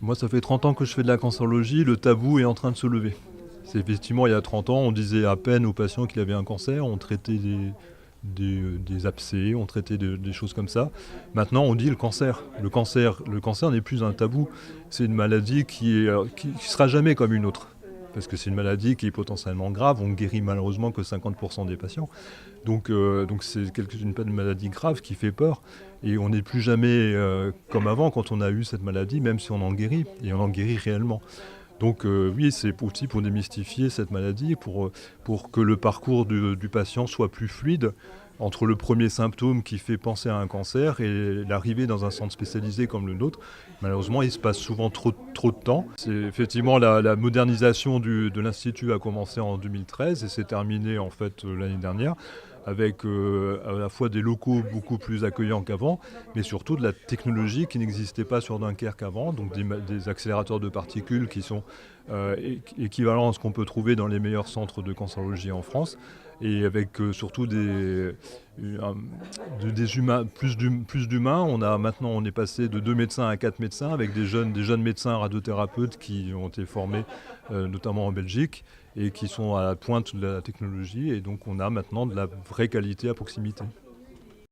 Moi, ça fait 30 ans que je fais de la cancérologie, le tabou est en train de se lever. C'est effectivement, il y a 30 ans, on disait à peine aux patients qu'il avait un cancer, on traitait des abcès, on traitait des choses comme ça. Maintenant, on dit le cancer. Le cancer n'est plus un tabou. C'est une maladie qui sera jamais comme une autre. Parce que c'est une maladie qui est potentiellement grave. On ne guérit malheureusement que 50% des patients. Donc c'est une maladie grave qui fait peur. Et on n'est plus jamais comme avant quand on a eu cette maladie, même si on en guérit. Et on en guérit réellement. Donc oui, c'est aussi pour démystifier cette maladie, pour que le parcours du patient soit plus fluide entre le premier symptôme qui fait penser à un cancer et l'arrivée dans un centre spécialisé comme le nôtre. Malheureusement, il se passe souvent trop de temps. C'est effectivement la modernisation de l'Institut a commencé en 2013 et s'est terminée en fait l'année dernière avec à la fois des locaux beaucoup plus accueillants qu'avant, mais surtout de la technologie qui n'existait pas sur Dunkerque avant, donc des accélérateurs de particules qui sont équivalents à ce qu'on peut trouver dans les meilleurs centres de cancérologie en France, et avec surtout des humains, plus d'humains. Maintenant, on est passé de 2 médecins à 4 médecins, avec des jeunes médecins radiothérapeutes qui ont été formés notamment en Belgique, et qui sont à la pointe de la technologie, et donc on a maintenant de la vraie qualité à proximité.